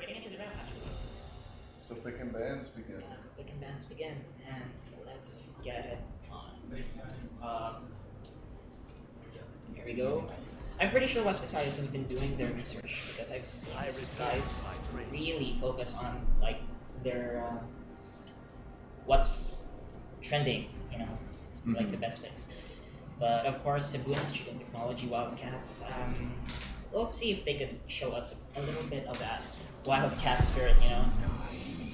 getting into the round actually. So pick and bans begin. Yeah, pick and bans begin, and let's get it on. Here we go. I'm pretty sure West Visayas has been doing their research because I've seen these guys really focus on like their what's trending, you know, like the best picks. But of course, Cebu Institute of Technology Wildcats. We'll see if they could show us a little bit of that Wildcat spirit, you know.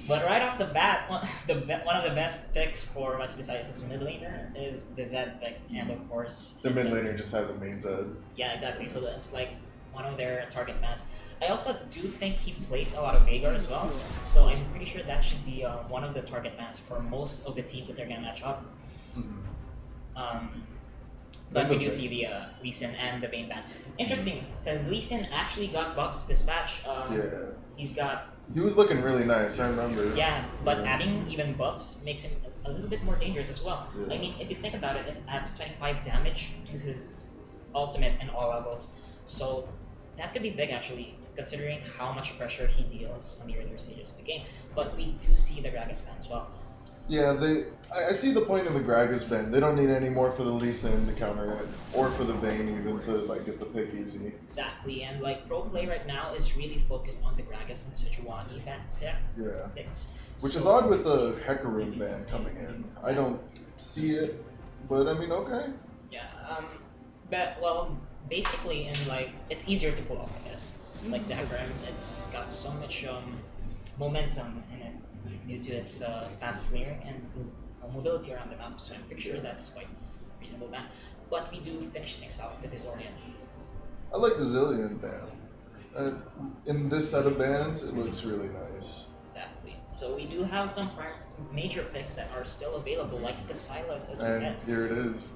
But right off the bat, one of the best picks for West Visayas' mid laner is the Zed pick, and of course the mid laner just has a main Zed. Yeah, exactly. So it's like one of their target bans. I also do think he plays a lot of Veigar as well, so I'm pretty sure that should be one of the target bans for most of the teams that they're gonna match up. But we do see the Lee Sin and the Bane ban. Interesting, because Lee Sin actually got buffs this patch. He was looking really nice, I remember. Yeah, but adding even buffs makes him a little bit more dangerous as well. Yeah. I mean, if you think about it, it adds 25 damage to his ultimate in all levels. So that could be big actually, considering how much pressure he deals on the earlier stages of the game. But we do see the Gragas ban as well. Yeah, I see the point in the Gragas ban. They don't need any more for the Lee Sin to counter it, or for the Vayne even to like get the pick easy. Exactly, and like pro play right now is really focused on the Gragas and Sejuani ban picks. Which is odd with the Hecarim ban coming in. I don't see it, but I mean, okay. Yeah, but well, basically, in like it's easier to pull off, I guess. Like the Hecarim, it's got so much momentum in it due to its fast clearing and mobility around the map, so I'm pretty sure that's quite reasonable ban. But we do finish things off with the Zillion. I like the Zillion ban. In this set of bans, it looks really nice. Exactly. So we do have some major picks that are still available, like the Silas, as we said. And here it is.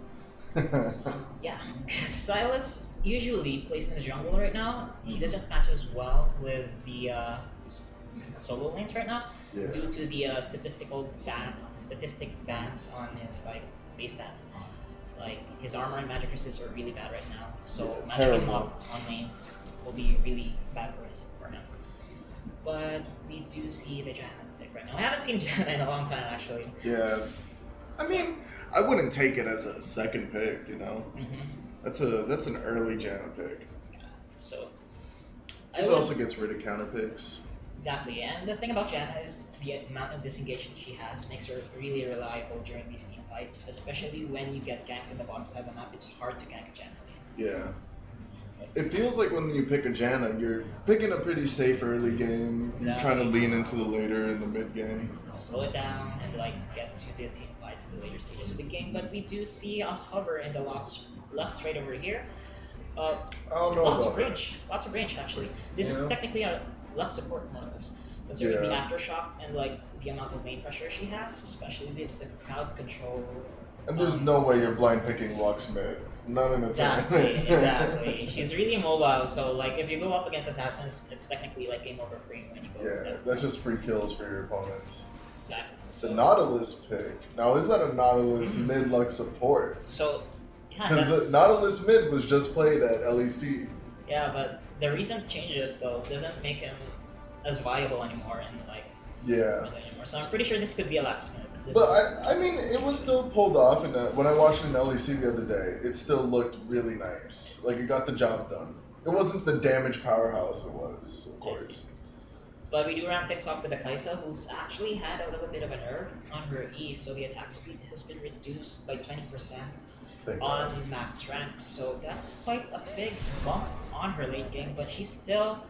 Yeah, Silas usually plays in the jungle right now. He doesn't match as well with the solo lanes right now due to the statistic bans on his like base stats. Like his armor and magic resist are really bad right now, so matching him up on lanes will be really bad for him. But we do see the Janna pick right now. I haven't seen Janna in a long time actually. Yeah, I mean, I wouldn't take it as a second pick, you know. That's an early Janna pick. So this also gets rid of counter picks. Exactly, and the thing about Janna is the amount of disengagement she has makes her really reliable during these team fights, especially when you get ganked in the bottom side of the map. It's hard to gank a Janna. Yeah. It feels like when you pick a Janna, you're picking a pretty safe early game. You're trying to lean into the later in the mid game. Slow it down and like get to the team fights in the later stages of the game. But we do see a hover in the Lux right over here. Lots of range actually. This is technically a Lux support more or less, considering the aftershock and like the amount of main pressure she has, especially with the crowd control. And there's no way you're blind picking Lux mid. None in the time. Exactly. She's really immobile, so like if you go up against assassins, it's technically like game over free when you go. Yeah, that's just free kills for your opponents. Exactly. It's a Nautilus pick. Now, is that a Nautilus mid Lux support? So, because the Nautilus mid was just played at LEC. Yeah, but the recent changes though doesn't make him as viable anymore and like anymore. So I'm pretty sure this could be a Lux mid. But I mean, it was still pulled off, and when I watched it in LEC the other day, it still looked really nice. Like it got the job done. It wasn't the damage powerhouse it was, of course. But we do round things off with the Kaisa, who's actually had a little bit of a nerf on her E, so the attack speed has been reduced by 20% on max ranks. So that's quite a big bump on her late game, but she's still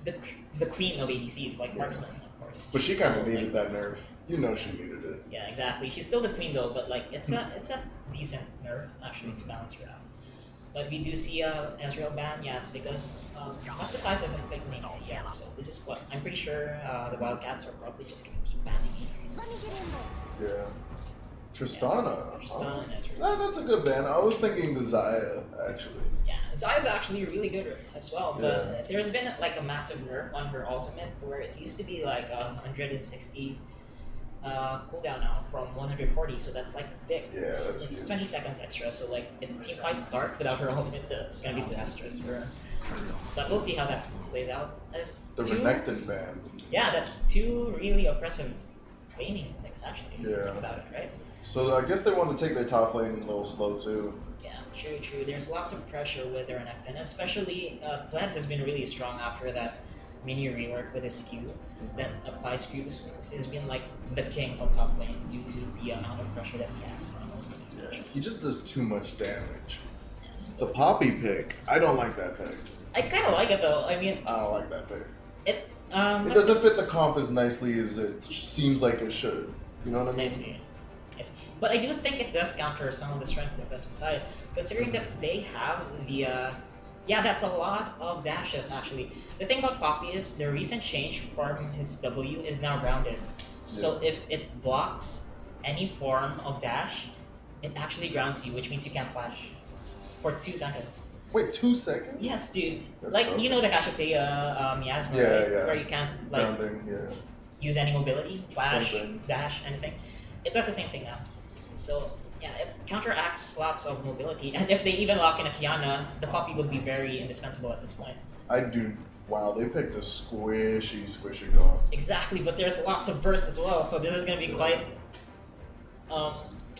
the queen of ADCs, like marksman, of course. But she kind of needed that nerf. You know she needed it. Yeah, exactly. She's still the queen though, but like it's a decent nerf actually to balance her out. But we do see Ezreal ban, yes, because West Visayas doesn't pick main ADC yet, so this is what I'm pretty sure the Wildcats are probably just gonna keep banning ADCs. Yeah. Tristana. Tristana and Ezreal. That's a good ban. I was thinking the Xayah, actually. Yeah, Xayah's actually really good as well, but there's been like a massive nerf on her ultimate where it used to be like 160 cooldown now from 140, so that's like big. Yeah, that's It's huge. 20 seconds extra, so like if team fights start without her ultimate, that's gonna be disastrous for her. But we'll see how that plays out. As The two, Renekton ban. yeah, that's two really oppressive laning picks actually. If you Yeah. think about it, right? So I guess they want to take their top lane a little slow too. Yeah, true. There's lots of pressure with the Renekton, especially Plant has been really strong after that mini rework with his Q that applies Qs. He's been like the king of top lane due to the amount of pressure that he has on most of his Yeah. matches. He just does too much damage. Yes. The Poppy pick, I don't like that pick. I kind of like it though. I mean, I don't like that pick. it It doesn't fit the comp as nicely as it seems like it should. You know what I mean? I see. But I do think it does counter some of the strengths of Visayas, considering that they have the yeah, that's a lot of dashes actually. The thing about Poppy is the recent change from his W is now grounded. So if it blocks any form of dash, it actually grounds you, which means you can't flash for 2 seconds. Wait, 2 seconds? Yes, dude. That's like broken. you know the Cassiopeia miasma, Yeah, right? yeah. Where you can't like Grounding, yeah. use any mobility, flash, Something. dash, anything. It does the same thing now. So yeah, it counteracts lots of mobility. And if they even lock in a Kiana, the Poppy would be very indispensable at this point. I do. Wow, they picked a squishy dog. Exactly, but there's lots of burst as well, so this is gonna be quite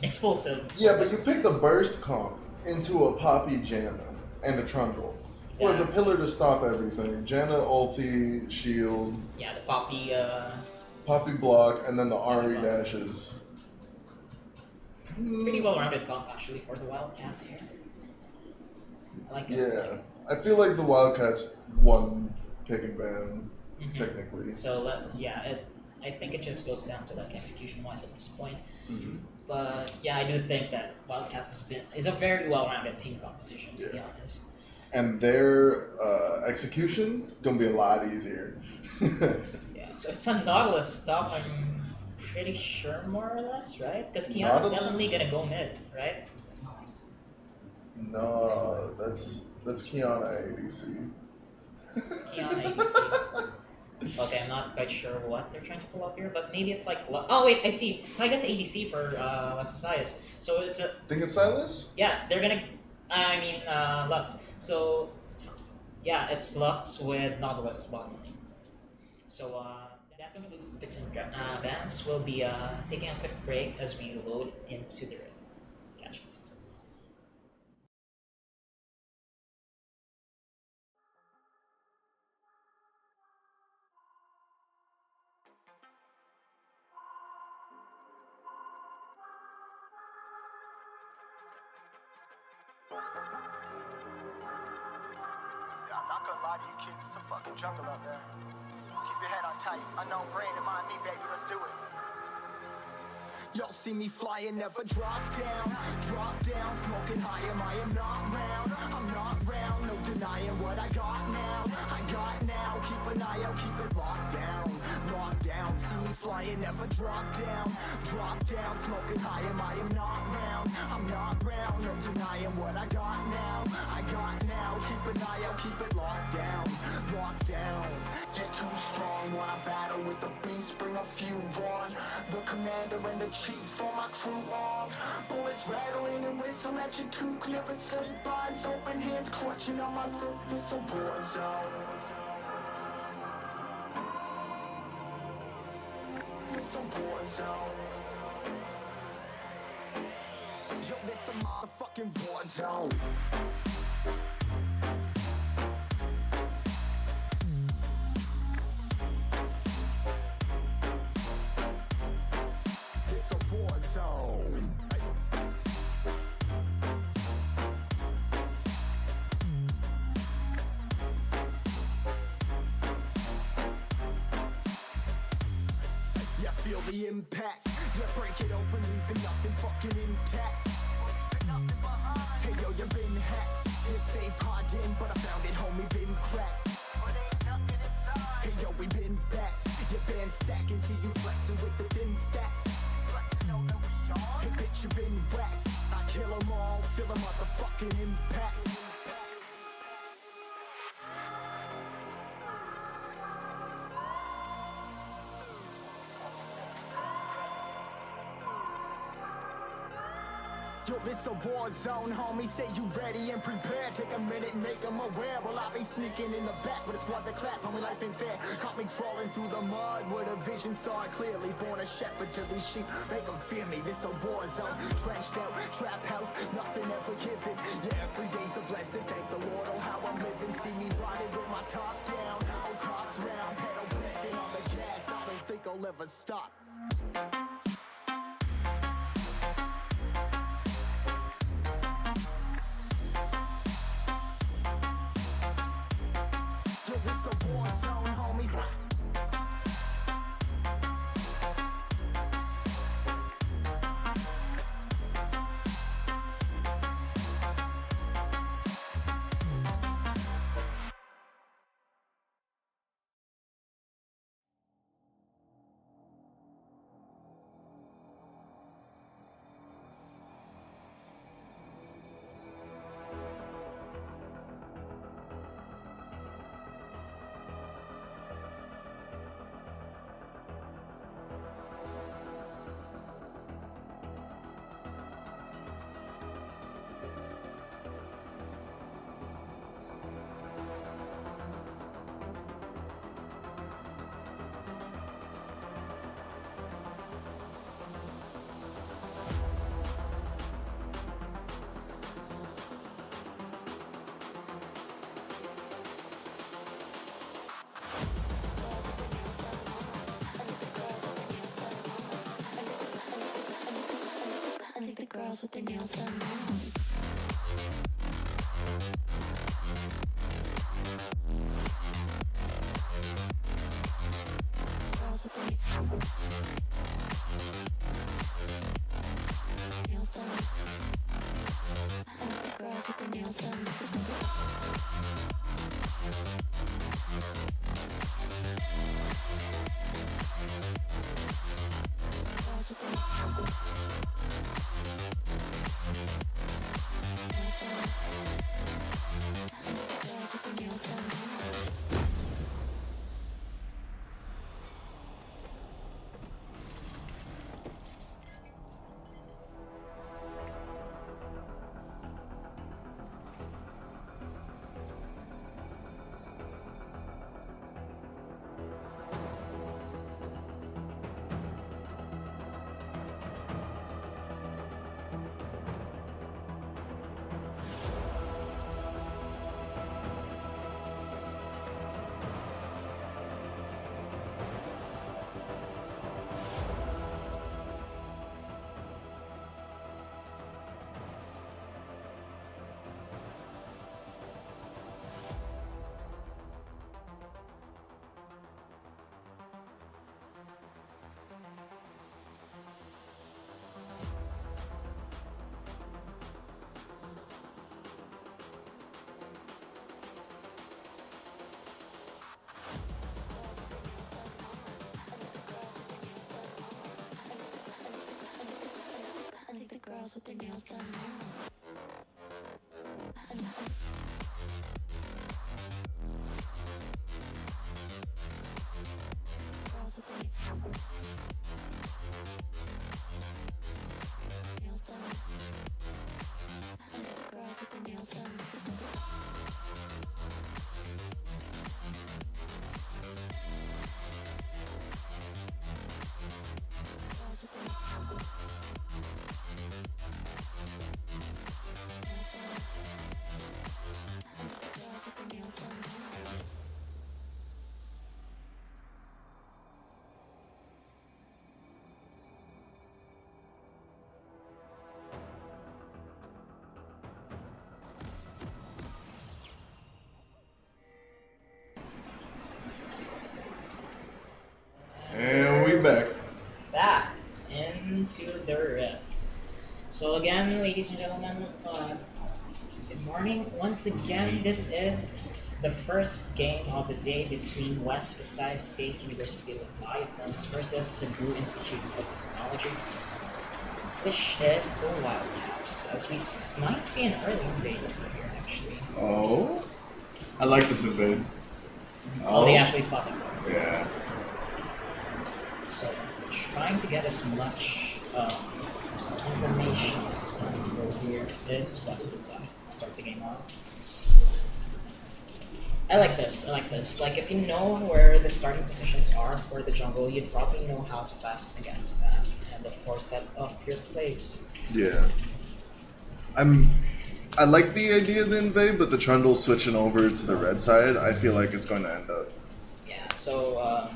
explosive. Yeah, but you picked the burst comp into a Poppy Janna and a Trundle. It was a pillar to stop everything. Janna ulti, shield, Yeah, the Poppy. Poppy block, and then the Ari dashes. Pretty well-rounded comp actually for the Wildcats here. I like it. Yeah, I feel like the Wildcats won pick and ban Mhm. technically. So I think it just goes down to like execution-wise at this point. Mhm. But yeah, I do think that Wildcats is a very well-rounded team composition to be Yeah. honest. And their execution gonna be a lot easier. Yeah, so it's a Nautilus stop. I'm pretty sure more or less, right? Because Kiana's Nautilus? definitely gonna go mid, right? No, that's Kiana ADC. It's Kiana ADC. Okay, I'm not quite sure what they're trying to pull up here, but maybe it's like oh wait, I see. Tyga's ADC for West Visayas. So it's a Think it's Silas? yeah, they're gonna Lux. So yeah, it's Lux with Nautilus bottom lane. So that concludes the picks and bans. We'll be taking a quick break as we load into the ring. Catch us. Yeah, I'm not gonna lie to you kids, it's a fucking jungle out there. Keep your head on tight. Unknown brain to mind me, baby, let's do it. Y'all see me flying, never drop down, smoking high, I am not round, I'm not round, no denying what I got now, keep an eye out, keep it locked down, see me flying, never drop down, smoking high, I am not round, I'm not round, no denying what I got now, keep an eye out, keep it locked down, get too strong when I battle with the beast, bring a few on, the commander and the chief for my crew on, bullets rattling and whistle at your toque, never sleep, eyes open, hands clutching on my lip, it's a war zone. It's a war zone. Yo, this a motherfucking war zone. It's a war zone. Yeah, feel the impact. Yeah, break it open, leaving nothing fucking intact. Hey yo, you been hacked. You're safe, hard in, but I found it, homie, been cracked. Hey yo, we been back. Your band stacking, see you flexing with the thin stack. Hey bitch, you been whacked. I kill 'em all, feel the motherfucking impact. Yo, this a war zone, homie. Say you ready and prepared. Take a minute, make them aware. Well, I'll be sneaking in the back, but it's what the clap. Homie, life ain't fair. Caught me crawling through the mud with a vision, saw it clearly. Born a shepherd to these sheep, make them fear me. This a war zone, trenched out, trap house, nothing ever given. Yeah, every day's a blessing. Thank the Lord, oh how I'm living. See me riding with my top down, oh cops round, pedal pressing on the gas. I don't think I'll ever stop. This a war zone, homies. I think the girls with their nails done now. Girls with their nails done. I think the girls with their nails done. Girls with their girls with their nails done now. Girls with their nails done. Girls with their nails done. Girls with their nails done. And we back. Back into the rift. So again, ladies and gentlemen, good morning. Once again, this is the first game of the day between West Visayas State University of Visayas versus Cebu Institute of Technology, which is the Wildcats, as we might see an early invade over here, actually. Oh, I like this invade. Oh, they actually spot them. Yeah. So, trying to get as much Informations. Let's go here. This was Visayas to start the game off. I like this. Like, if you know where the starting positions are for the jungle, you'd probably know how to fight against that. And of course, set up your place. Yeah. I like the idea of the invade, but the Trundle switching over to the red side, I feel like it's going to end up. Yeah, so,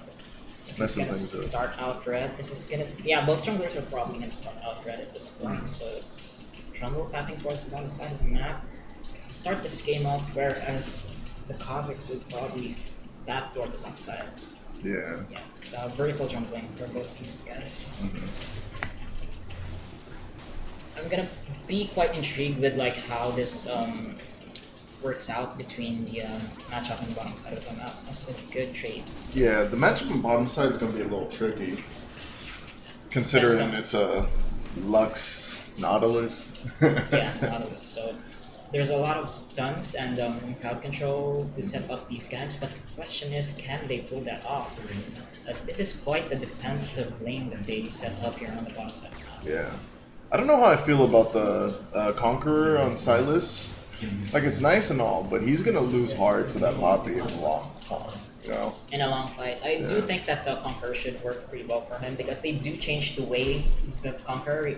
this is Messing gonna things up. start out red. This is gonna, yeah, both junglers are probably gonna start out red at this point. So it's Trundle pathing towards the bottom side of the map to start this game off, whereas the Kazakhs would probably back towards the top side. Yeah. Yeah, it's vertical jungling for both these guys. I'm gonna be quite intrigued with like how this works out between the matchup on the bottom side of the map. That's a good trade. Yeah, the matchup on bottom side is going to be a little tricky. Considering it's a Lux Nautilus. Yeah, Nautilus. So there's a lot of stuns and crowd control to set up these ganks, but the question is, can they pull that off? As this is quite the defensive lane that they set up here on the bottom side of the map. Yeah. I don't know how I feel about the Conqueror on Silas. Like, it's nice and all, but he's going to lose hard to that Poppy in the long haul, you know? In a long fight. I do think that the Conqueror should work pretty well for him because they do change the way the Conqueror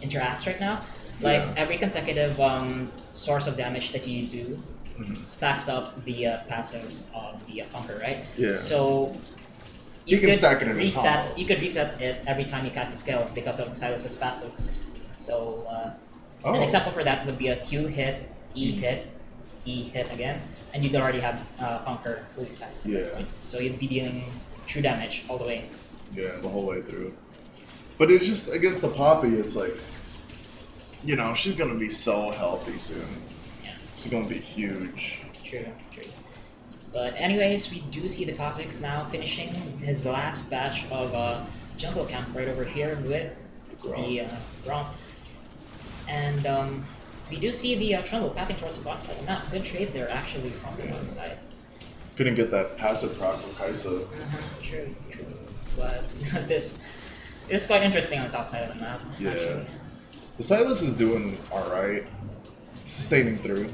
interacts right now. Like, every consecutive source of damage that you do stacks up the passive of the Conqueror, right? Yeah. So You can stack it in the reset. combo. You could reset it every time you cast a skill because of Silas's passive. So an example for that would be a Q hit, E hit, E hit again, and you'd already have Conquer fully stacked at that point. So you'd be dealing true damage all the way. Yeah, the whole way through. But it's just, against the Poppy, it's like, you know, she's going to be so healthy soon. Yeah. She's going to be huge. True. But anyways, we do see the Cossacks now finishing his last batch of jungle camp right over here with the Grom. And we do see the Trundle pathing towards the bottom side of the map. Good trade there actually from the bottom side. Couldn't get that passive proc from Kaisa. True. But this is quite interesting on the top side of the map. Yeah. Actually. The Silas is doing alright. Sustaining through.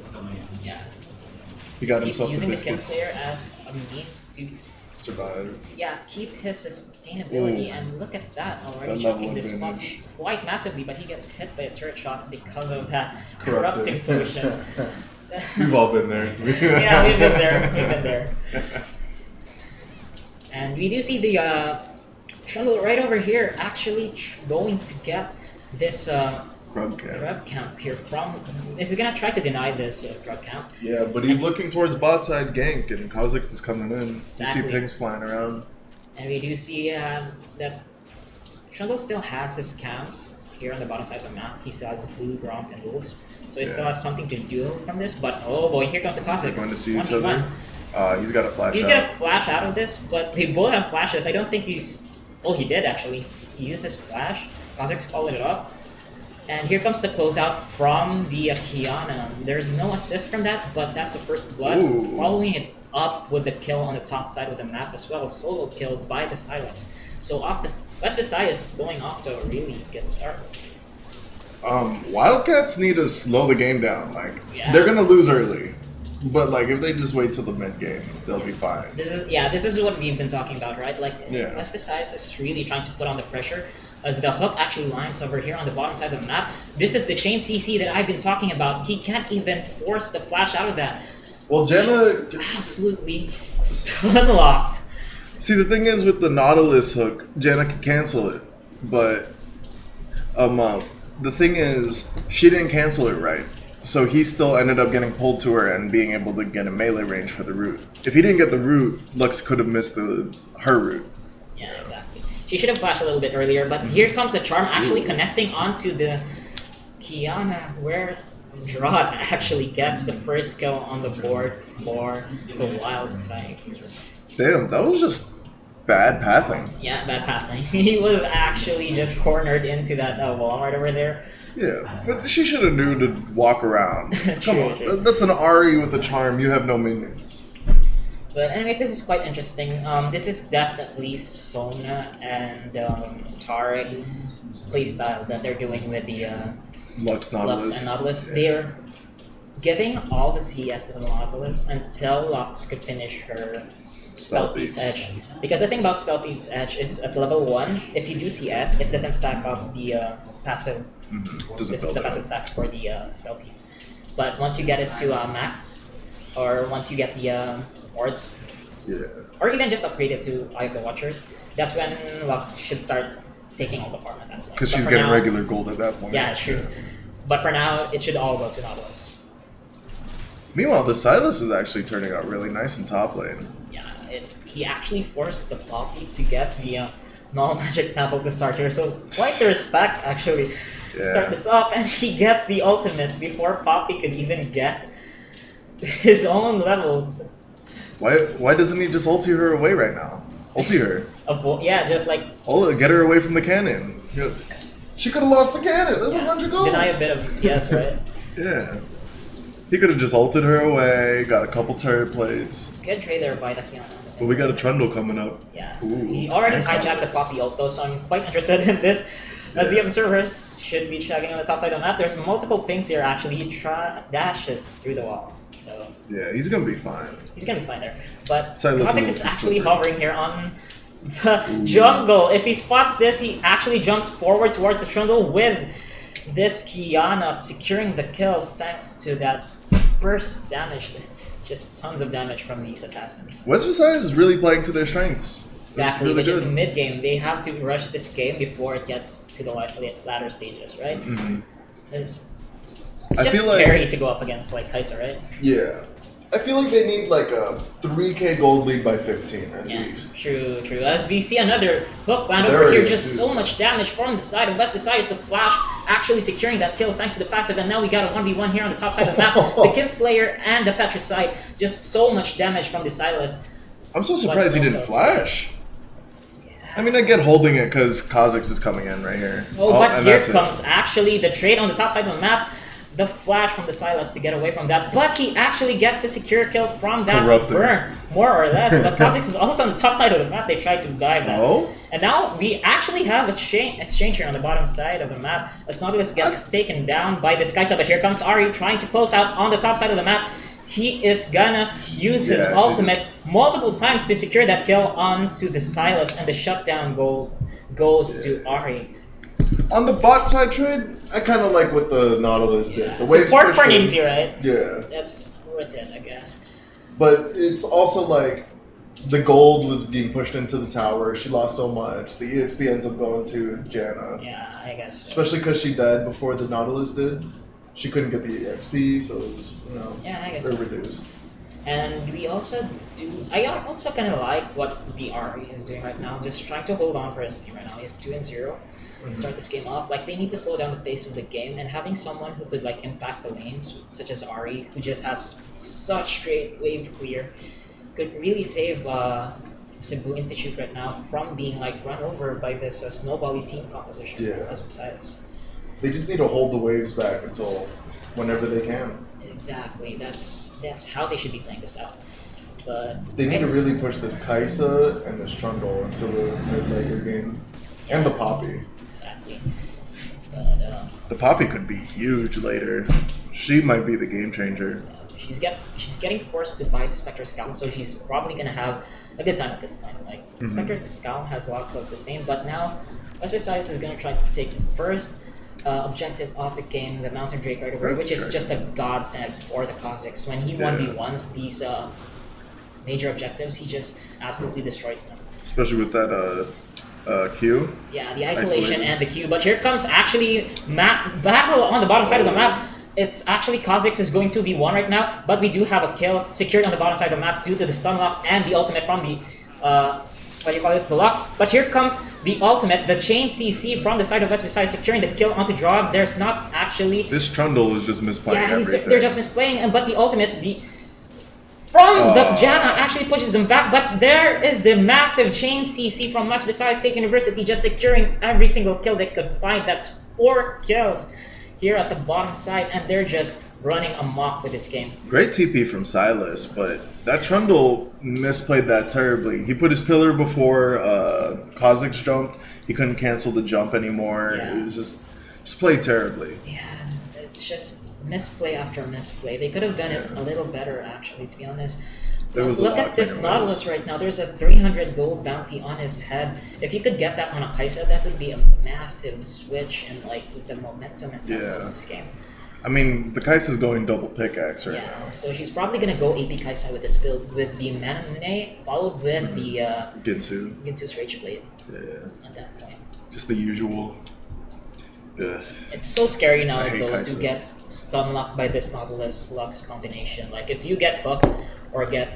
Yeah. He got Keeps himself the using the skill biscuits. slayer as a means to Survive. keep his sustainability. Ooh. And look at that, already That shocking level this one advantage. quite massively, but he gets hit by a turret shot because of that Corrupting. corrupting potion. We've all been there. Yeah, we've been there. And we do see the Trundle right over here actually going to get this Grub cap. grub camp here from. This is gonna try to deny this grub camp. Yeah, but he's looking towards bot side gank, and Kazakhs is coming in. You Exactly. see pings flying around. And we do see that Trundle still has his camps here on the bottom side of the map. He still has Blue, Gromp, and Wolves. So he still has something to do from this. But oh boy, here comes the Cossacks. They're going to see each 1v1. other. He's got a flash He's out. gonna flash out of this, but they both have flashes. I don't think he's. Oh, he did actually. He used his flash. Kazakhs followed it up. And here comes the closeout from the Kiana. There's no assist from that, but that's the first blood. Ooh. Following it up with the kill on the top side of the map as well, solo killed by the Silas. So West Visayas going off to a really good start. Wildcats need to slow the game down. Like, Yeah. they're gonna lose early, but like if they just wait till the mid game, they'll be fine. This is what we've been talking about, right? Like Yeah. West Visayas is really trying to put on the pressure as the hook actually lines over here on the bottom side of the map. This is the chain CC that I've been talking about. He can't even force the flash out of that. Well, Jenna. Just absolutely unlocked. See, the thing is with the Nautilus hook, Jenna can cancel it, but the thing is she didn't cancel it right, so he still ended up getting pulled to her and being able to get a melee range for the root. If he didn't get the root, Lux could have missed her root. Yeah, exactly. She should have flashed a little bit earlier, but here comes the charm actually connecting onto the Kiana, where Drought actually gets the first kill on the board for the Wild Tigers. Damn, that was just bad pathing. Yeah, bad pathing. He was actually just cornered into that wall right over there. Yeah, but she should have knew to walk around. Come True, on, true. that's an Ari with a charm. You have no minions. But anyways, this is quite interesting. This is definitely Sona and Tarek playstyle that they're doing with the Lux Lux Nautilus. and Nautilus. Yeah. They're giving all the CS to the Nautilus until Lux could finish her Spell Thief's Edge. Because the thing about Spell Thief's Edge is at level 1, if you do CS, it doesn't stack up the passive. Doesn't build The it passive up. stacks for the Spell Thieves. But once you get it to max, or once you get the wards, Yeah. or even just upgrade it to Eye of the Watchers, that's when Lux should start taking all the farm at that point. Because But she's for getting now- regular gold at that point. Yeah, true. But for now, it should all go to Nautilus. Meanwhile, the Silas is actually turning out really nice in top lane. Yeah, he actually forced the Poppy to get the Null Magic Apple to start here, so quite the respect actually to Yeah. start this off, and he gets the ultimate before Poppy could even get his own levels. Why doesn't he just ulti her away right now? Ulti her. Yeah, just like Get her away from the cannon. Yeah. She could have lost the cannon. There's 100 gold. deny a bit of VCS, right? Yeah. He could have just ulted her away, got a couple turret plates. Good trade there by the Kiana. But we got a Trundle coming up. Yeah. Ooh. He already And hijacked the Cosmos. Poppy ult though, so I'm quite interested in this. As the observers should be checking on the top side of the map, there's multiple things here actually. He dashes through the wall. So Yeah, he's gonna be fine. he's gonna be fine there. But Silas Kha'Zix is is also actually slippery. hovering here on the jungle. If he spots this, he actually jumps forward towards the Trundle with this Kiana securing the kill thanks to that burst damage. Just tons of damage from these assassins. West Visayas is really playing to their strengths. It's Exactly, really which is the good. mid game. They have to rush this game before it gets to the latter stages, right? It's I just feel like- scary to go up against like Kai'Sa, right? Yeah. I feel like they need like a 3k gold lead by 15 at Yeah, least. true. As we see another hook land They're over here, already just so enthused. much damage from the side of West Visayas. The Flash actually securing that kill thanks to the passive, and now we got a 1v1 here on the top side of the map. The Kinslayer and the Petricide, just so much damage from the Silas. I'm so surprised he Like didn't Locos. flash. I mean, I get holding it because Kha'Zix is coming in right here. Oh, but and here that's it. comes actually the trade on the top side of the map. The flash from the Silas to get away from that, but he actually gets the secure kill from that Corrupted. burn, more or less. But Kha'Zix is also on the top side of the map. They tried to dive that. Oh? And now we actually have a exchange here on the bottom side of the map. As Nautilus gets taken down by this Kai'Sa, but here comes Ari trying to close out on the top side of the map. He is gonna use his Yeah, she ultimate just- multiple times to secure that kill onto the Silas, and the shutdown goal goes to Ari. On the bot side trade, I kind of like what the Nautilus did. The waves Support pushed for an in. easy, right? Yeah. That's worth it, I guess. But it's also like the gold was being pushed into the tower. She lost so much. The EXP ends up going to Janna. Yeah, I guess. So. Especially because she died before the Nautilus did. She couldn't get the EXP, so it was, Yeah, I guess. they're So. reduced. And we also do. I also kind of like what the RE is doing right now. Just trying to hold on for his team right now. He's 2-0 to start this game off. Like they need to slow down the pace of the game, and having someone who could like impact the lanes, such as Ari, who just has such great wave clear, could really save Cebu Institute right now from being like run over by this snowbally team composition. Yeah. As besides. They just need to hold the waves back until whenever they can. Exactly. That's how they should be playing this out. But They need to really push this Kai'Sa and this Trundle into the mid-laner game. And the Poppy. Exactly. But The Poppy could be huge later. She might be the game changer. she's getting forced to buy the Spectre Scout, so she's probably gonna have a good time at this point. Like Spectre Scout has lots of sustain, but now West Visayas is gonna try to take the first objective of the game, the Mountain Drake right away, which is Right. just a godsend for the Kha'Zix. When he 1v1s these major objectives, he just absolutely destroys them. Especially with that Q. Yeah, the isolation Isolate. and the Q. But here comes actually battle on the bottom side of the map. It's actually Kha'Zix is going to be 1 right now, but we do have a kill secured on the bottom side of the map due to the stun lock and the ultimate from the what do you call this, the Lux. But here comes the ultimate, the chain CC from the side of West Visayas securing the kill onto Drog. There's not actually This Trundle is just misplaying everything. they're just misplaying, but the ultimate, the the Janna actually pushes them back, but there is the massive chain CC from West Visayas State University just securing every single kill they could find. That's 4 kills here at the bottom side, and they're just running amok with this game. Great TP from Silas, but That Trundle misplayed that terribly. He put his pillar before Kozik's jump. He couldn't cancel the jump anymore. Yeah. It was just played terribly. Yeah, it's just misplay after misplay. They could have done it a little better, actually, to be honest. There was a Look lot at this of Nautilus right now. There's a 300 gold bounty on his head. If you could get that on a Kaisa, that would be a massive switch in like the momentum and tempo of this game. I mean, the Kaisa's going double pickaxe right Yeah, now. so she's probably gonna go AP Kaisa with this build with the Manamune followed with the Ginsu. Ginsu's Rage Blade Yeah. at that point. Just the usual. Ugh. It's so scary now I hate though Kaisa. to get stun locked by this Nautilus Lux combination. Like if you get hooked or get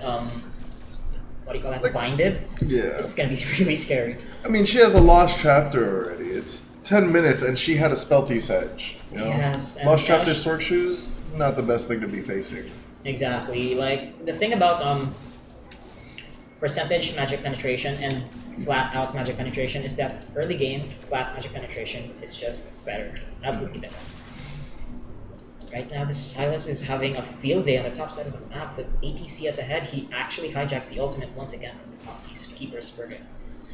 what do you call that, Like, binded, Yeah. it's gonna be really scary. I mean, she has a lost chapter already. It's 10 minutes and she had a Spellthief's Edge. You know? Yes, and Lost now chapter she- Stork Shoes, not the best thing to be facing. Exactly. Like the thing about percentage magic penetration and flat out magic penetration is that early game flat magic penetration is just better, absolutely better. Right now, this Silas is having a field day on the top side of the map with ATCS ahead. He actually hijacks the ultimate once again from the top Keeper's Burger.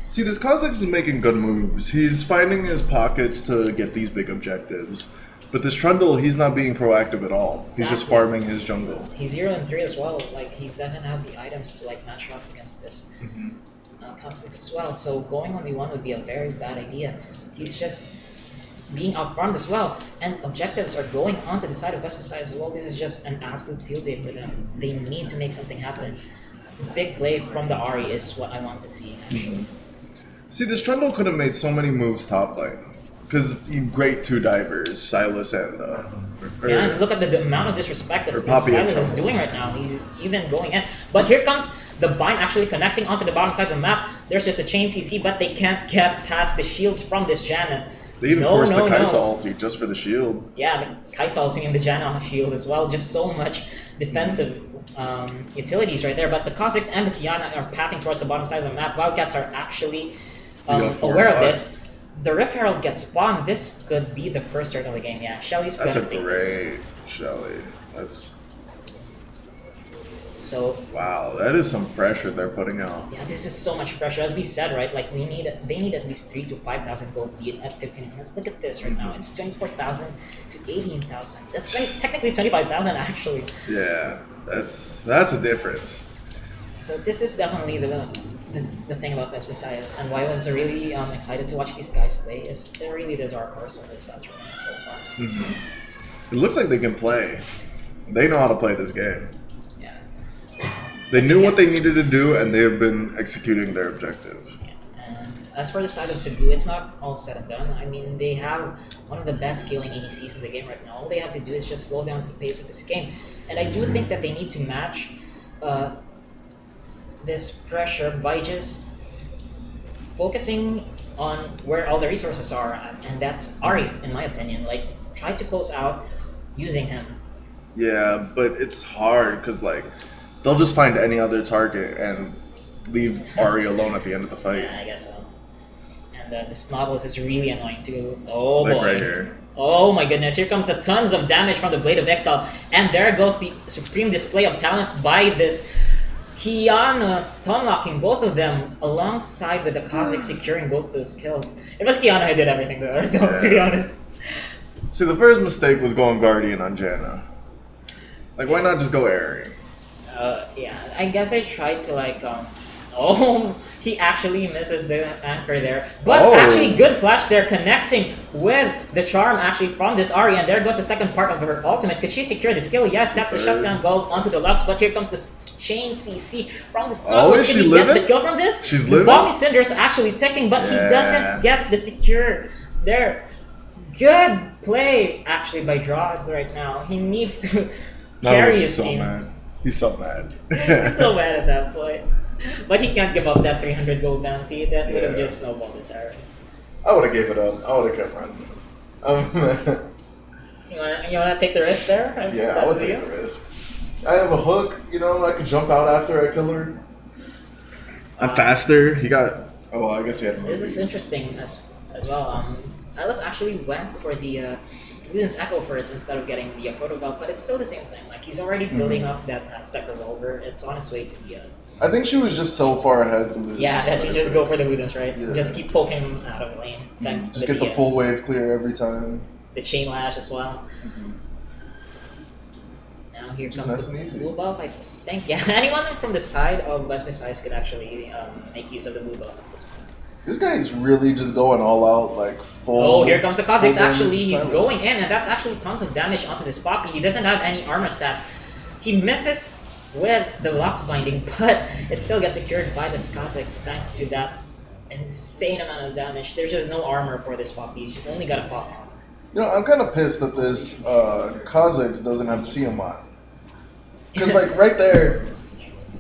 See, this Kozik's been making good moves. He's finding his pockets to get these big objectives. But this Trundle, he's not being proactive at all. He's just Exactly. farming his jungle. He's 0 and 3 as well. Like he doesn't have the items to like match up against this Cox as well. So going 1v1 would be a very bad idea. He's just being outfront as well, and objectives are going onto the side of West Visayas as well. This is just an absolute field day for them. They need to make something happen. Big play from the Ari is what I want to see. Actually. See, this Trundle could have made so many moves top lane. Because great two divers, Silas and... Yeah, and look at the amount of disrespect that or Poppy and Silas is Trundle. doing right now. He's even going in. But here comes the bind actually connecting onto the bottom side of the map. There's just a chain CC, but they can't get past the shields from this Janna. They even forced the Kaisa ulti just for the shield. Yeah, the Kaisa ulting and the Janna shield as well. Just so much defensive utilities right there. But the Cossacks and the Kiana are pathing towards the bottom side of the map. Wildcats are actually aware of this. The Rift Herald gets spawned. This could be the first start of the game. Yeah, Shelly's That's a gonna take this. great Shelly. That's... So Wow, that is some pressure they're putting out. yeah, this is so much pressure. As we said, right? Like they need at least 3,000 to 5,000 gold lead at 15 minutes. Look at this right now. It's 24,000 to 18,000. That's technically 25,000 actually. Yeah, that's a difference. So this is definitely the thing about West Visayas, and why I was really excited to watch these guys play is they're really the dark horse of this tournament so far. It looks like they can play. They know how to play this game. Yeah. They knew what they needed to do, and they have been executing their objective. And as for the side of Cebu, it's not all said and done. I mean, they have one of the best scaling ADCs in the game right now. All they have to do is just slow down the pace of this game. And I do think that they need to match this pressure by just focusing on where all the resources are at, and that's Arif, in my opinion. Like, try to close out using him. Yeah, but it's hard because like they'll just find any other target and leave Ari alone at the end of the fight. Yeah, I guess so. And this Nautilus is really annoying too. Oh Like boy. right here. Oh my goodness, here comes the tons of damage from the Blade of Exile. And there goes the supreme display of talent by this Kiana, stun locking both of them alongside with the Kha'Zix securing both those kills. It was Kiana who did everything though, to be honest. See, the first mistake was going Guardian on Janna. Like, why not just go Airy? Yeah, I guess I tried to like, oh, he actually misses the anchor there. But Oh. actually, good flash there, connecting with the charm actually from this Ahri, and there goes the second part of her ultimate. Could she secure the skill? Yes, that's the shutdown gold onto the Lux, but here comes the chain CC from the Nautilus. is Can she he get living? the kill from this? She's the living? Bomby Cinder's actually ticking, but he Yeah. doesn't get the secure there. Good play, actually, by Drog right now. He needs to carry Nautilus is his so team. mad. He's so mad. He's so mad at that point. But he can't give up that 300 gold bounty. That would have Yeah. just snowballed his arrow. I would have gave it up. I would have kept running. You wanna take the risk there? Yeah, That I would was take you? the risk. I have a hook, you know, I could jump out after I kill her. I'm faster. He got... Oh, well, I guess he had This is movies. interesting as well. Silas actually went for the Luden's Echo first instead of getting the Proto Belt, but it's still the same thing. Like, he's already building up that Aztec Revolver. It's on its way to the... I think she was just so far ahead to lose. Yeah, that you just go for the Ludens, right? Yeah. Just keep poking him out of the lane. Thanks Just to get the full wave clear every time. the Chain Lash as well. Now here Just comes nice the and easy. blue buff. I think, yeah, anyone from the side of West Visayas could actually make use of the blue buff at this point. This guy is really just going all out, like full. Oh, here comes the Cossacks. full Actually, damage he's silence. going in, and that's actually tons of damage onto this Poppy. He doesn't have any armor stats. He misses with the Lux Binding, but it still gets secured by the Cossacks thanks to that insane amount of damage. There's just no armor for this Poppy. He's only got a pop on. You know, I'm kind of pissed that this Kazakhs doesn't have Tiamat. Because, like, right there,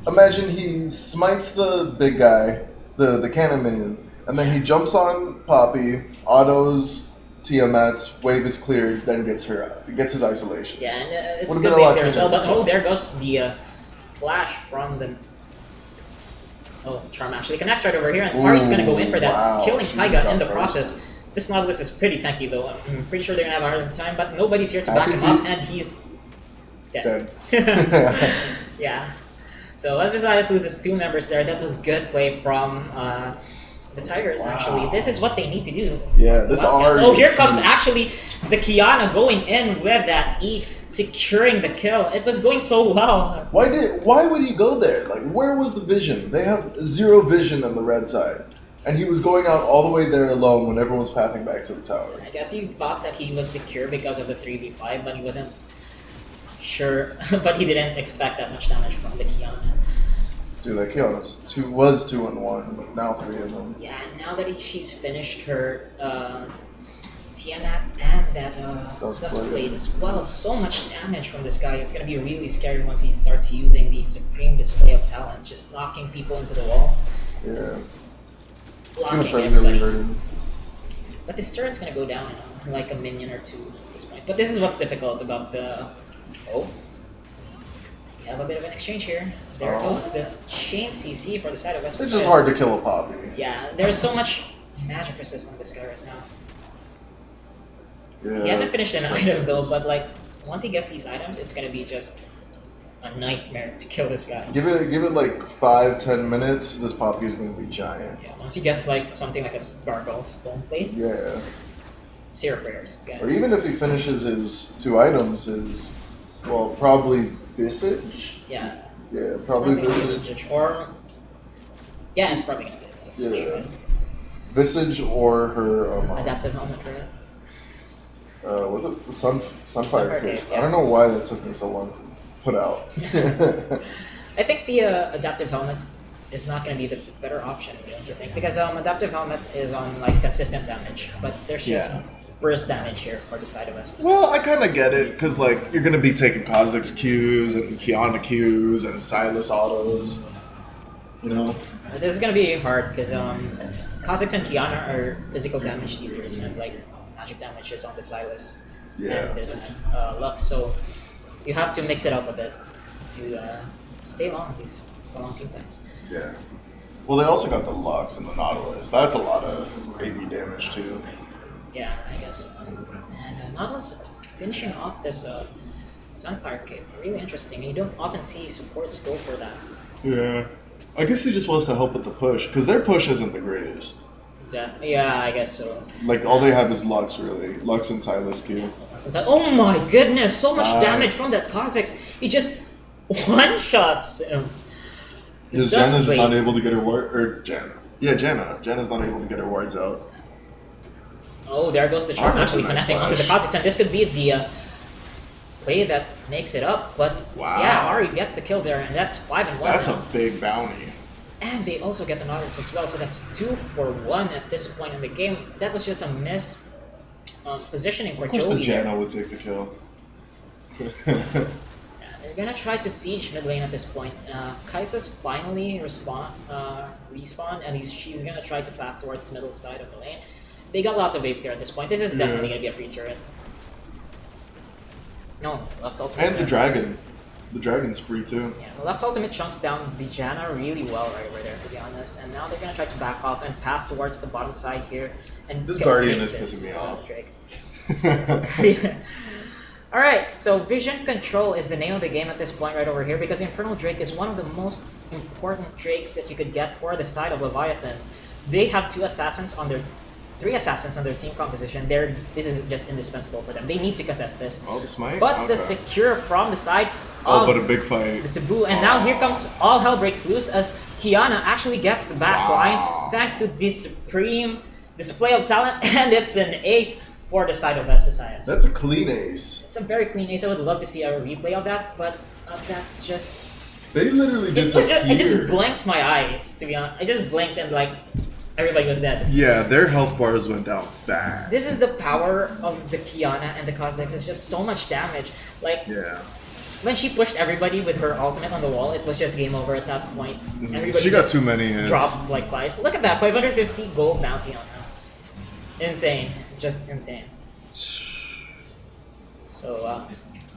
imagine he smites the big guy, the cannon minion, and then he jumps on Poppy, autos Tiamat's, wave is cleared, then gets her out. Gets his isolation. Yeah, and it's Would've good been a lot wave there as well, cleaner. but oh, there goes the flash from the... Oh, Charm actually connects right over here, and Tari's gonna go in for that, wow, killing she Taiga got in the first. process. This Nautilus is pretty tanky though. I'm pretty sure they're gonna have a hard time, but nobody's here to back Happy him up, feet. and he's dead. Dead. Yeah. So West Visayas loses 2 members there. That was good play from the Tigers, actually. This is what they need to do. Yeah, this Wildcats. R Oh, is here comes huge. actually the Kiana going in with that E, securing the kill. It was going so well. Why would he go there? Like, where was the vision? They have 0 vision on the red side. And he was going out all the way there alone when everyone was pathing back to the tower. I guess he thought that he was secure because of the 3v5, but he wasn't sure. But he didn't expect that much damage from the Kiana. Dude, that Kiana's was 2 and 1, but now 3 of them. Yeah, and now that she's finished her Tiamat and that Dust Dust Blade. Blade as well, so much damage from this guy. It's gonna be really scary once he starts using the Supreme Display of Talent, just knocking people into the wall. Yeah. It's Blocking gonna start everybody. really hurting. But this turret's gonna go down in like a minion or 2 at this point. But this is what's difficult about the... Oh. We have a bit of an exchange here. There Oh. goes the Chain CC for the side of West It's Visayas. just hard to kill a Poppy. Yeah, there's so much magic resist on this guy right now. Yeah, He hasn't finished an it's item though, dangerous. but like once he gets these items, it's gonna be just a nightmare to kill this guy. Give it like 5-10 minutes, this Poppy's gonna be giant. Yeah, once he gets like something like a gargoyle stone plate, Yeah. Syrup prayers, guys. Or even if he finishes his 2 items, well, probably Visage? Yeah. Yeah, It's probably gonna be Visage. Visage. Or yeah, it's probably gonna be Visage. Yeah. Visage or her Adaptive helmet, right? what's it? Sunfire Sunfire Cape. Cape, I yeah. don't know why that took me so long to put out. I think the adaptive helmet is not going to be the better option, don't you think? Because adaptive helmet is on like consistent damage, but there's just Yeah. burst damage here for the side of us. Well, I kind of get it, because like you're gonna be taking Kazakh's Qs and Kiana Qs and Silas autos, you know. This is going to be hard because Kazakhs and Kiana are physical damage dealers, and like magic damage is on the Silas Yeah. and this Lux, so you have to mix it up a bit to stay long these long team fights. Yeah. Well, they also got the Lux and the Nautilus. That's a lot of AV damage too. Yeah, I guess. And Nautilus finishing off this Sunfire Cape, really interesting. You don't often see supports go for that. Yeah. I guess he just wants to help with the push, because their push isn't the greatest. Yeah, I guess so. Like, all they have is Lux, really. Lux and Silas Q. Oh my goodness, so much Wow. damage from that Cossacks. He just one-shots him. Because Dust Janna's Blade. not able to get her ward, or Janna. Yeah, Janna. Janna's not able to get her wards out. Oh, there goes the charm that's a actually nice connecting onto the flash. Cossacks, and this could be the play that makes it up. But Wow. yeah, Ari gets the kill there, and that's 5 and 1. That's a big bounty. And they also get the Nautilus as well, so that's 2 for 1 at this point in the game. That was just a miss positioning for Of course, the Joey there. Janna would take the kill. Yeah, they're gonna try to siege mid lane at this point. Kaisa's finally respawn, and she's gonna try to path towards the middle side of the lane. They got lots of wave here at this point. This is definitely gonna be a free turret. No, Lux Ultimate. And the dragon. The dragon's free too. Yeah, Lux Ultimate chunks down the Janna really well right over there, to be honest. And now they're gonna try to back off and path towards the bottom side here. And This get- Guardian take is this, pissing me off. Drake. Alright, so Vision Control is the name of the game at this point right over here, because the Infernal Drake is one of the most important drakes that you could get for the side of Leviathans. They have three assassins on their team composition. This is just indispensable for them. They need to contest this. Oh, the smite? But Okay. the secure from the side Oh, of but a big fight. the Cebu, and now here comes all hell breaks loose as Kiana actually gets the back line thanks to the supreme display of talent, and it's an ace for the side of West Visayas. That's a clean ace. It's a very clean ace. I would love to see a replay of that, but that's just... They literally I disappeared. just blinked my eyes, to be honest. I just blinked and like, everybody was dead. Yeah, their health bars went down fast. This is the power of the Kiana and the Cossacks. It's just so much damage. Like, Yeah. when she pushed everybody with her ultimate on the wall, it was just game over at that point. Everybody She got just too many hits. dropped like flies. Look at that, 550 gold bounty on her. Insane. Just insane. So,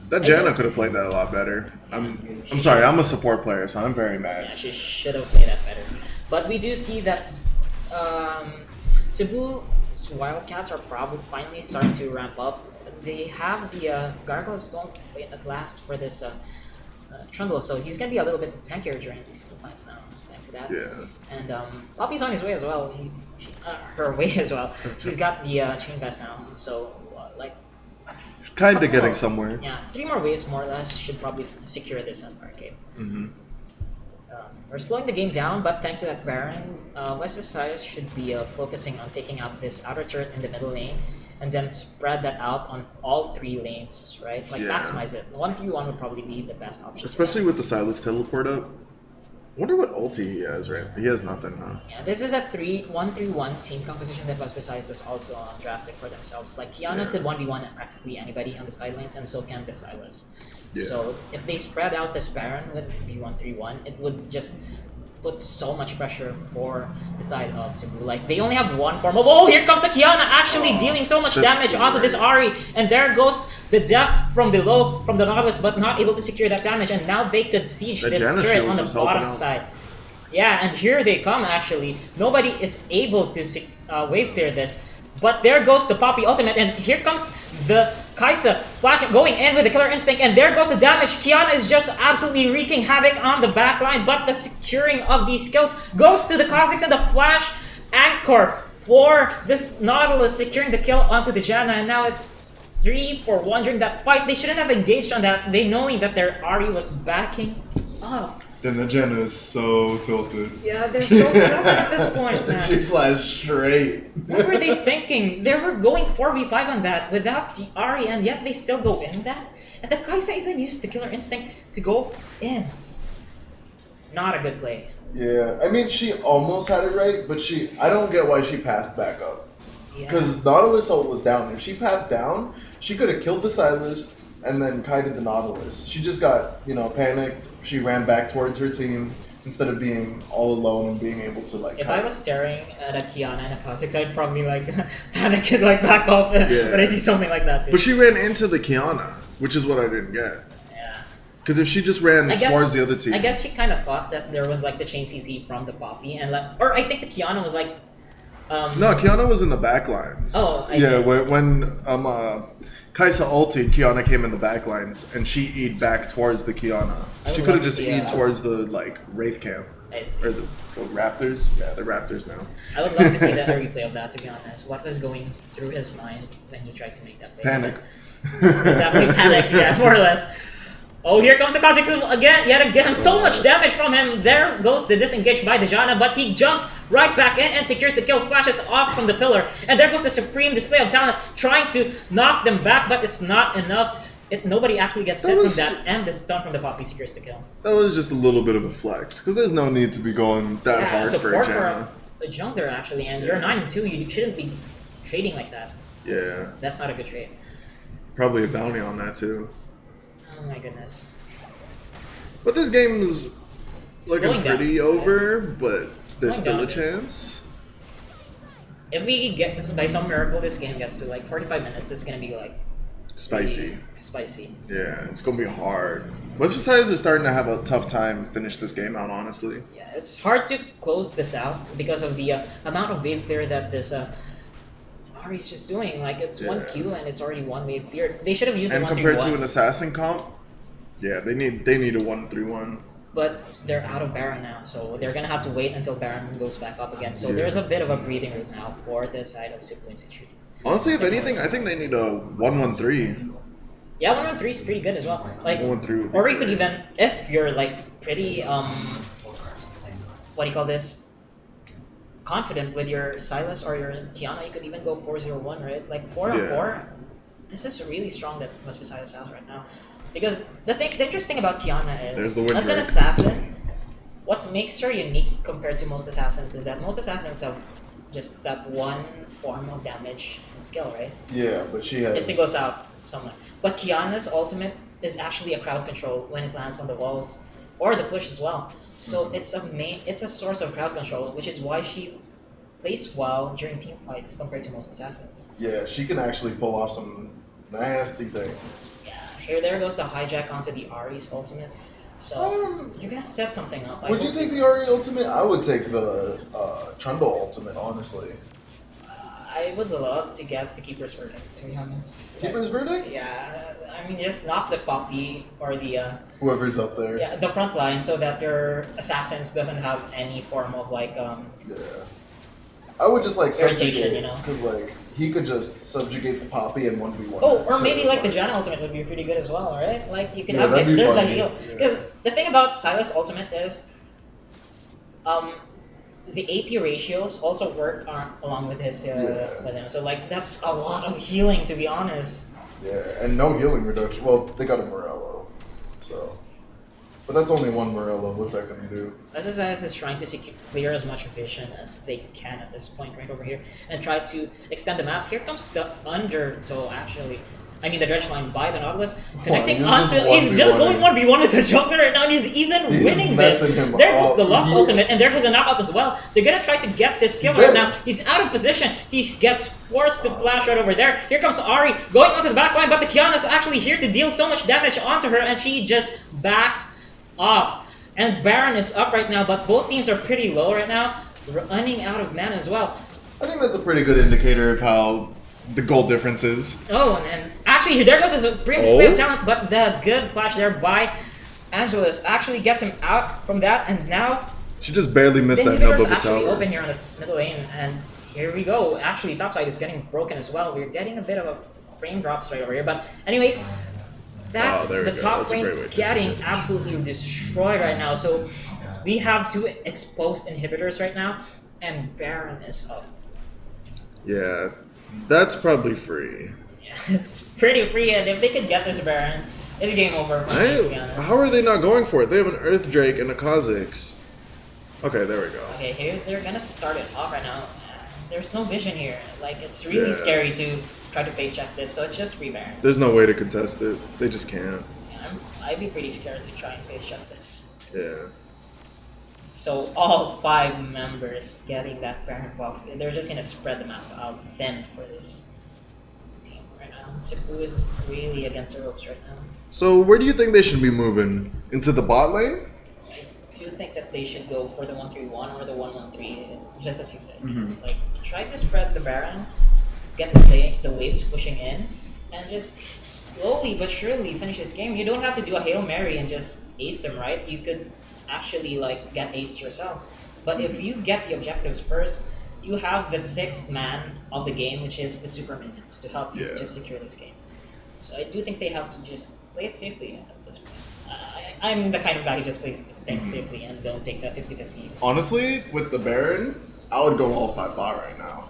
That Janna could have played that a lot better. I'm sorry, I'm a support player, so I'm very mad. yeah, she should have played that better. But we do see that Cebu's Wildcats are probably finally starting to ramp up. They have the Gargoyle Stone plate at last for this Trundle, so he's going to be a little bit tankier during these 2 fights now, thanks to that. Yeah. And Poppy's on his way as well. Her way as well. She's got the chain vest now, so like... Kinda couple getting more- somewhere. Yeah, 3 more waves more or less should probably secure this arcade. We're slowing the game down, but thanks to that Baron, West Visayas should be focusing on taking out this outer turret in the middle lane, and then spread that out on all 3 lanes, right? Like, Yeah. maximize it. 1-3-1 would probably be the best option. Especially with the Silas teleport up. Wonder what ulti he has, right? He has nothing, huh? Yeah, this is a 1-3-1 team composition that West Visayas is also drafting for themselves. Like, Kiana could 1v1 practically anybody on the side lanes, and so can the Silas. Yeah. So, if they spread out this Baron with the 1-3-1, it would just put so much pressure for the side of Cebu. Like, they only have one form of... Oh, here comes the Kiana actually dealing so much that's damage onto this Ari, and there goes the death from below, from the Nautilus, but not able to secure that damage, and now they could siege The this Janna turret shield on the just helping bottom out. side. Yeah, and here they come actually. Nobody is able to wave clear this. But there goes the Poppy ultimate, and here comes the Kaisa flash going in with the Killer Instinct, and there goes the damage. Kiana is just absolutely wreaking havoc on the backline, but the securing of these skills goes to the Cossacks, and the flash anchor for this Nautilus securing the kill onto the Janna, and now it's 3-for-1 during that fight. They shouldn't have engaged on that, they knowing that their Ari was backing up. Then the Janna is so tilted. Yeah, they're so tilted at this point, man. She flies straight. What were they thinking? They were going 4v5 on that without the Ari, and yet they still go in that? And the Kaisa even used the Killer Instinct to go in. Not a good play. Yeah, I mean, she almost had it right, but I don't get why she pathed back up. Yeah. Because Nautilus ult was down. If she pathed down, she could have killed the Silas and then kited the Nautilus. She just got, panicked. She ran back towards her team instead of being all alone and being able to, If I was staring at a Kiana and a Cossacks, I'd probably, panic and, back off when I see something like that, too. But she ran into the Kiana, which is what I didn't get. Yeah. Because if she just ran I guess, towards the other team... I guess she kind of thought that there was, the chain CC from the Poppy, and, or I think the Kiana was, No, Kiana was in the back lines. Oh, I yeah, see. when Kaisa ulted, Kiana came in the back lines, and she E'd back towards the Kiana. I She would could love have to just see E'd a- towards the, Wraith camp. I see. Or the Raptors? Yeah, the Raptors now. I would love to see a replay of that, to be honest. What was going through his mind when he tried to make that play? Panic. Exactly, panic, yeah, more or less. Oh, here comes the Cossacks yet again. So much damage from him. There goes the disengage by the Janna, but he jumps right back in and secures the kill, flashes off from the pillar. And there goes the supreme display of talent, trying to knock them back, but it's not enough. Nobody actually gets set from that, and the stun from the Poppy secures the kill. That was just a little bit of a flex, because there's no need to be going that hard for a support Janna. for a jungler, actually, and you're 9-2, you shouldn't be trading like that. Yeah. That's not a good trade. Probably a bounty on that, too. Oh my goodness. But this game's looking Slowing down. pretty over, but there's Slowing still a down. chance. If we get this, by some miracle, this game gets to 45 minutes, it's gonna be Spicy. spicy. Yeah, it's gonna be hard. West Visayas is starting to have a tough time finish this game out, honestly. Yeah, it's hard to close this out because of the amount of wave clear that this Ari's just doing. Like, it's one Yeah. Q and it's already one wave cleared. They should have used And the 1 compared 3 to 1, an assassin comp, yeah, they need a 1-3-1. but they're out of Baron now, so they're gonna have to wait until Baron goes back up again. So Yeah. there's a bit of a breathing room now for this side of Cebu Institute. Honestly, if anything, I think they need a 1-1-3. Yeah, 1-1-3 is pretty good as well. Like, 1-1-3 would be or you could great. even, if you're like pretty what do you call this? Confident with your Silas or your Kiana, you could even go 4-0-1, right? Like 4-on-4. This is really strong that West Visayas has right now. Because the interesting about Kiana There's is, the wind as an break. assassin, what makes her unique compared to most assassins is that most assassins have just that one form of damage and skill, right? Yeah, but she has. It singles out someone. But Kiana's ultimate is actually a crowd control when it lands on the walls, or the push as well. So it's a source of crowd control, which is why she plays well during team fights compared to most assassins. Yeah, she can actually pull off some nasty things. Yeah, there goes the hijack onto the Ari's ultimate. So you're gonna set something up. Would you take the Ari ultimate? I would take the Trundle ultimate, honestly. I would love to get the Keeper's Verdict, to be honest. Keeper's Verdict? Yeah, I mean, just knock the Poppy or the Whoever's up there. yeah, the front line so that your assassins doesn't have any form of like Yeah. I would just like Irritation, subjugate, you know? because like he could just subjugate the Poppy in 1v1. oh, or maybe like the Janna ultimate would be pretty good as well, right? Like you could Yeah, have that'd be there's that funny. heal Yeah. because the thing about Silas ultimate is, the AP ratios also work along with his with him. So like that's a lot of healing, to be honest. Yeah, and no healing reduction. Well, they got a Morello, so. But that's only one Morello. What's that gonna do? SSIS is trying to clear as much vision as they can at this point right over here and try to extend the map. Here comes the undertow, actually. I mean the dredge line by the Nautilus. Connecting he's onto just he's just 1v1 going 1v1 with the Joker right now and he's even He's winning this. messing him There goes up. the Lux He- ultimate and there goes a knockout as well. They're gonna try to get this kill He's right dead. now. He's out of position. He gets forced to flash right over there. Here comes Ari going onto the back line, but the Kiana's actually here to deal so much damage onto her and she just backs off. And Baron is up right now, but both teams are pretty low right now, running out of mana as well. I think that's a pretty good indicator of how the goal difference is. Oh, and actually, there goes his supreme display of talent, but the good flash there by Angelus actually gets him out from that, and now She just barely the missed that nub inhibitor's of a actually tower. open here on the middle lane, and here we go. Actually, topside is getting broken as well. We're getting a bit of a frame drops right over here, but anyways, that's there we the go. top That's a lane great way to getting see it. absolutely destroyed right now. So we have two exposed inhibitors right now, and Baron is up. Yeah, that's probably free. Yeah, it's pretty free, and if they could get this Baron, it's game over for me, to be honest. How are they not going for it? They have an Earth Drake and a Kha'Zix. Okay, there we go. Okay, here they're gonna start it off right now. There's no vision here. Like, it's really Yeah. scary to try to face check this, so it's just free Baron. There's no way to contest it. They just can't. Yeah, I'd be pretty scared to try and face check this. Yeah. So all 5 members getting that Baron buff, they're just gonna spread the map out thin for this team right now. Cebu is really against the ropes right now. So where do you think they should be moving? Into the bot lane? I do think that they should go for the 1-3-1 or the 1-1-3, just as you said. Mhm. Like, try to spread the Baron, get the waves pushing in, and just slowly but surely finish this game. You don't have to do a Hail Mary and just ace them, right? You could actually like get aced yourselves. But if you get the objectives first, you have the 6th man of the game, which is the super minions, to help you Yeah. just secure this game. So I do think they have to just play it safely at this point. I'm the kind of guy who just plays things safely and don't take the 50-50. Honestly, with the Baron, I would go all 5 bot right now.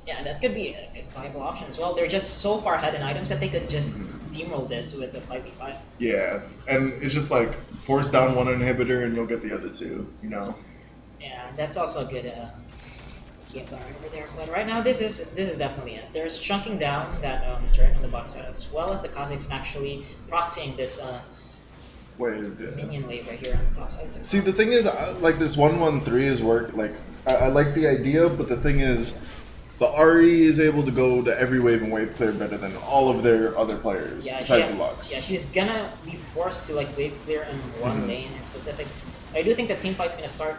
Yeah, that could be a good viable option as well. They're just so far ahead in items that they could just steamroll this with the 5v5. Yeah, and it's just like force down one inhibitor and you'll get the other 2, you know? Yeah, that's also a good game plan right over there. But right now, this is definitely it. There's chunking down that turret on the bottom side, as well as the Kha'Zix actually proxying this Wave, yeah. minion wave right here on the top side. See, the thing is, like this 1-1-3 is work. Like, I like the idea, but the thing is, the Ari is able to go to every wave and wave clear better than all of their other players besides the Lux. Yeah, she's gonna be forced to like wave clear in one lane in specific. I do think the team fight's gonna start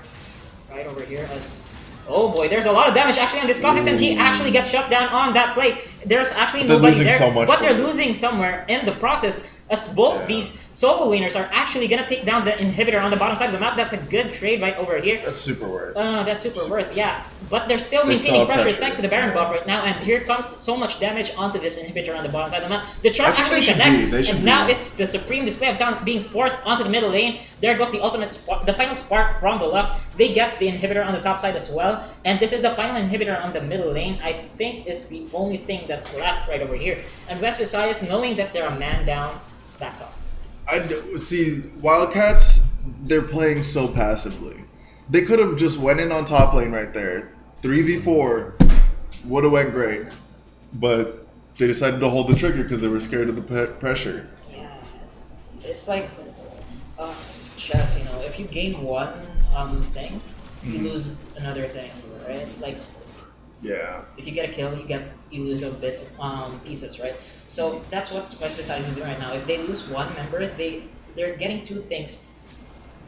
right over here as Oh boy, there's a lot of damage actually on this Kha'Zix, and he actually gets shut down on that play. There's actually They're nobody losing there, so much but for they're it. losing somewhere in the process. As both these solo laners are actually gonna take down the inhibitor on the bottom side of the map. That's a good trade right over here. That's super worth. That's super worth, yeah. But they're still They maintaining still have pressure, pressure. thanks to the Baron buff right now, and here comes so much damage onto this inhibitor on the bottom side of the map. The charm I think actually they should connects, be- they should and now be. it's the supreme display of talent being forced onto the middle lane. There goes the ultimate spark, the final spark from the Lux. They get the inhibitor on the top side as well, and this is the final inhibitor on the middle lane. I think is the only thing that's left right over here. And West Visayas, knowing that they're a man down, backs off. See, Wildcats, they're playing so passively. They could have just went in on top lane right there. 3v4 would have went great. But they decided to hold the trigger because they were scared of the pressure. Yeah, it's like chess. You know, if you gain one thing, you lose another thing, right? Like Yeah. if you get a kill, you lose a bit pieces, right? So that's what West Visayas is doing right now. If they lose one member, they're getting two things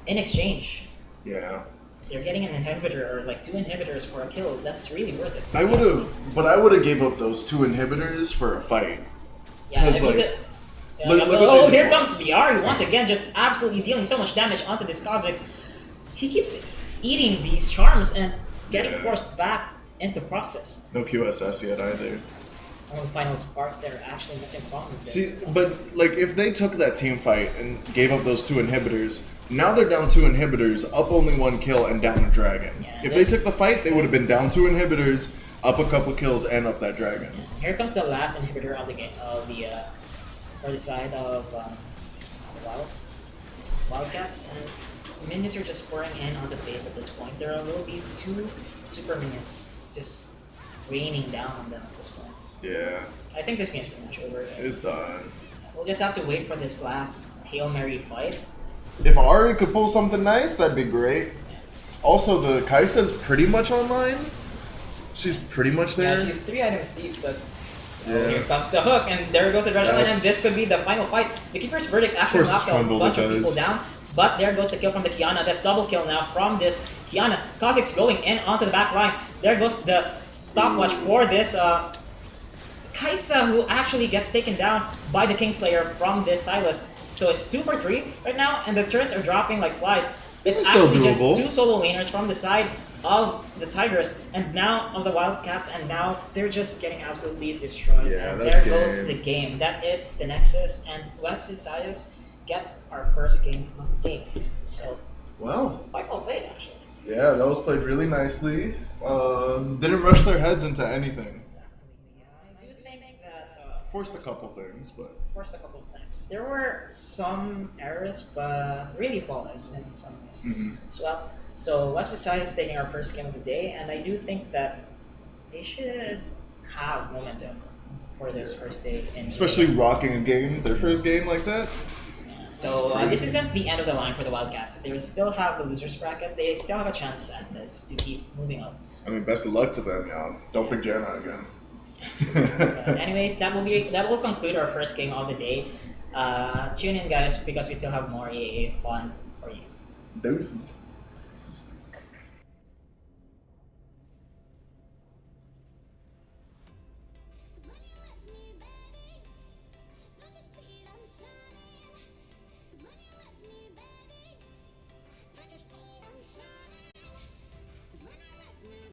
in exchange. Yeah. They're getting an inhibitor or like two inhibitors for a kill. That's really worth it. I would have gave up those 2 inhibitors for a fight. Yeah, if 'Cause, you like, could. Yeah, look what oh, they here just comes VR once again, just absolutely dealing so much damage onto this Kha'Zix. He keeps eating these charms and getting Yeah. forced back into process. No QSS yet either. Only final spark they're actually missing from this. See, but like if they took that team fight and gave up those 2 inhibitors, now they're down 2 inhibitors, up only 1 kill, and down a dragon. Yeah, If this- they took the fight, they would have been down 2 inhibitors, up a couple kills, and up that dragon. Here comes the last inhibitor of the game, or the side of Wildcats, and minions are just pouring in onto the base at this point. There will be 2 super minions just raining down on them at this point. Yeah, I think this game's pretty much over. it's done. We'll just have to wait for this last Hail Mary fight. If Ari could pull something nice, that'd be great. Also, the Kai'Sa's pretty much online. She's pretty much there. Yeah, she's 3 items deep, but Yeah. here comes the hook, and there goes the Russian line, and That's- this could be the final fight. The Keeper's Verdict actually course knocks a Trundle bunch of does. people down, but there goes the kill from the Kiana. That's double kill now from this Kiana. Kha'Zix going in onto the back line. There goes the stopwatch for this Kai'Sa, who actually gets taken down by the Kingslayer from this Silas. So it's 2 for 3 right now, and the turrets are dropping like flies. This It's is still actually just doable. 2 solo laners from the side of the Tigers, and now of the Wildcats, and now they're just getting absolutely destroyed. Yeah, and that's there goes game. the game. That is the Nexus, and West Visayas gets our first game of the day. So Wow. quite well played, actually. Yeah, that was played really nicely. Didn't rush their heads into anything. Yeah, I do think that Forced a couple things, but forced a couple of things. There were some errors, but really flawless in some ways as well. So West Visayas taking our first game of the day, and I do think that they should have momentum for this first day. especially rocking a game, their first game like that. So this isn't the end of the line for the Wildcats. They still have the losers bracket. They still have a chance at this to keep moving up. I mean, best of luck to them, y'all. Don't pick Janna again. Anyways, that will conclude our first game of the day. Tune in, guys, because we still have more EAA fun for you. Deuces.